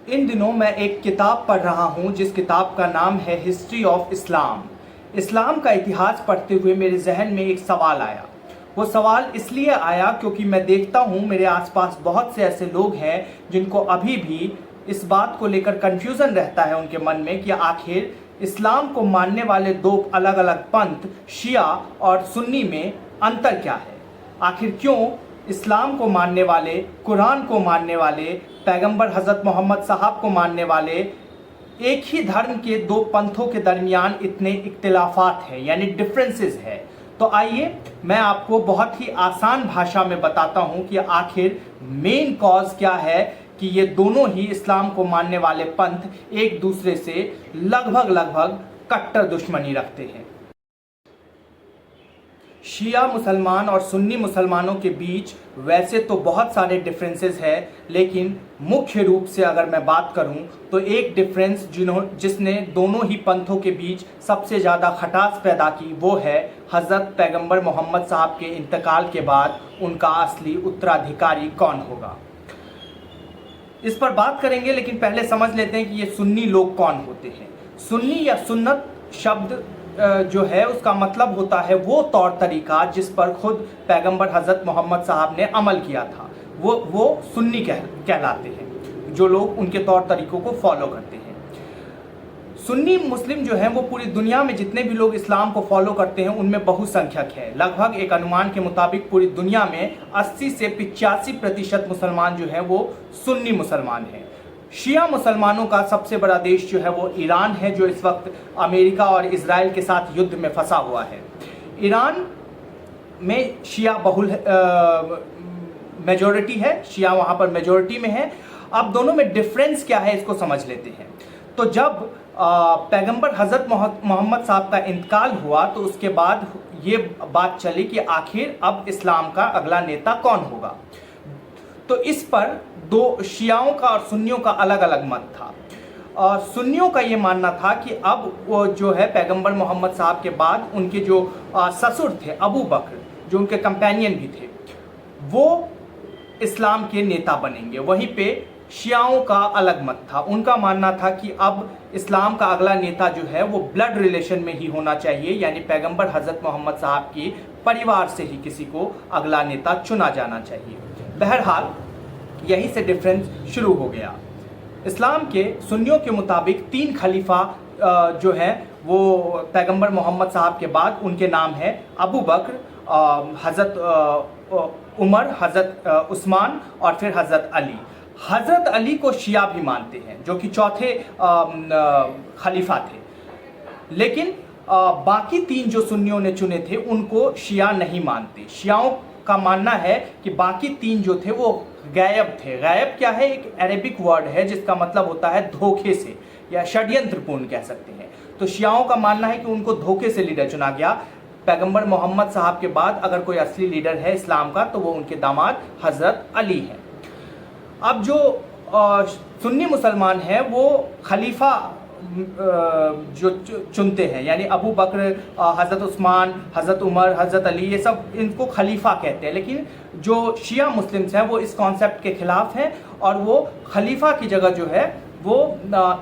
इन दिनों मैं एक किताब पढ़ रहा हूँ जिस किताब का नाम है हिस्ट्री ऑफ इस्लाम। इस्लाम का इतिहास पढ़ते हुए मेरे जहन में एक सवाल आया। वो सवाल इसलिए आया क्योंकि मैं देखता हूँ मेरे आसपास बहुत से ऐसे लोग हैं जिनको अभी भी इस बात को लेकर कन्फ्यूज़न रहता है उनके मन में कि आखिर इस्लाम को मानने वाले दो अलग अलग पंथ शिया और सुन्नी में अंतर क्या है। आखिर क्यों इस्लाम को मानने वाले, कुरान को मानने वाले, पैगंबर हज़रत मोहम्मद साहब को मानने वाले एक ही धर्म के दो पंथों के दरमियान इतने इख्तिलाफात हैं, यानी डिफरेंसेस है। तो आइए मैं आपको बहुत ही आसान भाषा में बताता हूं कि आखिर मेन कॉज क्या है कि ये दोनों ही इस्लाम को मानने वाले पंथ एक दूसरे से लगभग कट्टर दुश्मनी रखते हैं। शिया मुसलमान और सुन्नी मुसलमानों के बीच वैसे तो बहुत सारे डिफरेंसेस हैं, लेकिन मुख्य रूप से अगर मैं बात करूं तो एक डिफरेंस जिसने दोनों ही पंथों के बीच सबसे ज़्यादा खटास पैदा की वो है हज़रत पैगंबर मोहम्मद साहब के इंतकाल के बाद उनका असली उत्तराधिकारी कौन होगा। इस पर बात करेंगे, लेकिन पहले समझ लेते हैं कि ये सुन्नी लोग कौन होते हैं। सुन्नी या सुन्नत शब्द जो है उसका मतलब होता है वो तौर तरीका जिस पर खुद पैगंबर हज़रत मोहम्मद साहब ने अमल किया था, वो सुन्नी कहलाते हैं, जो लोग उनके तौर तरीकों को फॉलो करते हैं। सुन्नी मुस्लिम जो हैं वो पूरी दुनिया में जितने भी लोग इस्लाम को फॉलो करते हैं उनमें बहुसंख्यक है। लगभग एक अनुमान के मुताबिक पूरी दुनिया में 80 से 85% मुसलमान जो हैं वो सुन्नी मुसलमान हैं। शिया मुसलमानों का सबसे बड़ा देश जो है वो ईरान है, जो इस वक्त अमेरिका और इजराइल के साथ युद्ध में फंसा हुआ है। ईरान में शिया बहुल मेजॉरिटी है, शिया वहाँ पर मेजॉरिटी में है। अब दोनों में डिफरेंस क्या है इसको समझ लेते हैं। तो जब पैगंबर हज़रत मोहम्मद साहब का इंतकाल हुआ तो उसके बाद ये बात चली कि आखिर अब इस्लाम का अगला नेता कौन होगा। तो इस पर दो शियाओं का और सुन्नियों का अलग अलग मत था। सुन्नियों का ये मानना था कि अब वो जो है पैगंबर मोहम्मद साहब के बाद उनके जो ससुर थे अबू बकर, जो उनके कंपेनियन भी थे, वो इस्लाम के नेता बनेंगे। वहीं पे शियाओं का अलग मत था। उनका मानना था कि अब इस्लाम का अगला नेता जो है वो ब्लड रिलेशन में ही होना चाहिए, यानी पैगंबर हज़रत मोहम्मद साहब के परिवार से ही किसी को अगला नेता चुना जाना चाहिए। बहरहाल यहीं से डिफरेंस शुरू हो गया। इस्लाम के सुन्नियों के मुताबिक 3 खलीफा जो हैं वो पैगंबर मोहम्मद साहब के बाद उनके नाम है अबू बकर, हज़रत उमर, हज़रत उस्मान और फिर हज़रत अली। हज़रत अली को शिया भी मानते हैं जो कि चौथे खलीफा थे, लेकिन बाकी 3 जो सुन्नियों ने चुने थे उनको शिया नहीं मानते। शियाओं का मानना है कि बाकी 3 जो थे वो गायब थे। गायब क्या है? एक अरेबिक वर्ड है जिसका मतलब होता है धोखे से या षड्यंत्रपूर्ण कह सकते हैं। तो शियाओं का मानना है कि उनको धोखे से लीडर चुना गया। पैगंबर मोहम्मद साहब के बाद अगर कोई असली लीडर है इस्लाम का तो वो उनके दामाद हज़रत अली हैं। अब जो सुन्नी मुसलमान हैं वो खलीफा जो चुनते हैं, यानी अबू बकर, हज़रत उस्मान, हज़रत उमर, हज़रत अली, ये सब इनको खलीफा कहते हैं। लेकिन जो शिया मुस्लिम्स हैं वो इस कॉन्सेप्ट के खिलाफ हैं और वो खलीफा की जगह जो है वो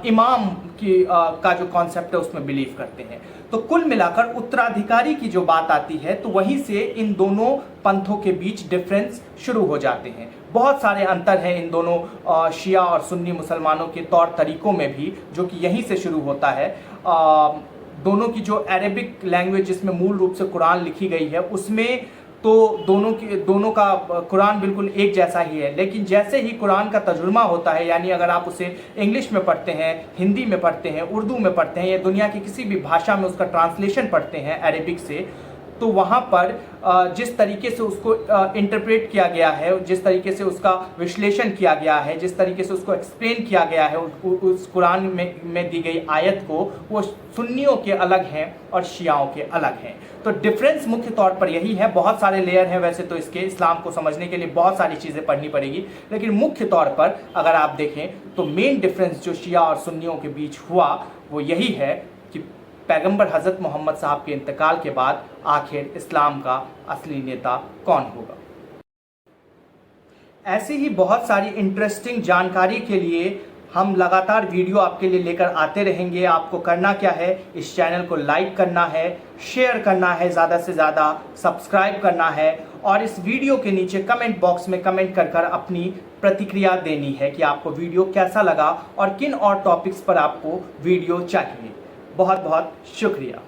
इमाम की का जो कॉन्सेप्ट है उसमें बिलीव करते हैं। तो कुल मिलाकर उत्तराधिकारी की जो बात आती है तो वहीं से इन दोनों पंथों के बीच डिफरेंस शुरू हो जाते हैं। बहुत सारे अंतर हैं इन दोनों शिया और सुन्नी मुसलमानों के तौर तरीकों में भी, जो कि यहीं से शुरू होता है। दोनों की जो अरेबिक लैंग्वेज जिसमें मूल रूप से कुरान लिखी गई है उसमें तो दोनों का कुरान बिल्कुल एक जैसा ही है, लेकिन जैसे ही कुरान का तर्जुमा होता है, यानी अगर आप उसे इंग्लिश में पढ़ते हैं, हिंदी में पढ़ते हैं, उर्दू में पढ़ते हैं या दुनिया की किसी भी भाषा में उसका ट्रांसलेशन पढ़ते हैं अरेबिक से, तो वहाँ पर जिस तरीके से उसको इंटरप्रेट किया गया है, जिस तरीके से उसका विश्लेषण किया गया है, जिस तरीके से उसको एक्सप्लेन किया गया है उस कुरान में दी गई आयत को, वो सुन्नियों के अलग हैं और शियाओं के अलग हैं। तो डिफरेंस मुख्य तौर पर यही है। बहुत सारे लेयर हैं वैसे तो इसके, इस्लाम को समझने के लिए बहुत सारी चीज़ें पढ़नी पड़ेगी, लेकिन मुख्य तौर पर अगर आप देखें तो मेन डिफरेंस जो शिया और सुन्नियों के बीच हुआ वो यही है कि पैगंबर हज़रत मोहम्मद साहब के इंतकाल के बाद आखिर इस्लाम का असली नेता कौन होगा। ऐसी ही बहुत सारी इंटरेस्टिंग जानकारी के लिए हम लगातार वीडियो आपके लिए लेकर आते रहेंगे। आपको करना क्या है, इस चैनल को लाइक करना है, शेयर करना है, ज़्यादा से ज़्यादा सब्सक्राइब करना है और इस वीडियो के नीचे कमेंट बॉक्स में कमेंट कर कर अपनी प्रतिक्रिया देनी है कि आपको वीडियो कैसा लगा और किन और टॉपिक्स पर आपको वीडियो चाहिए। बहुत बहुत शुक्रिया।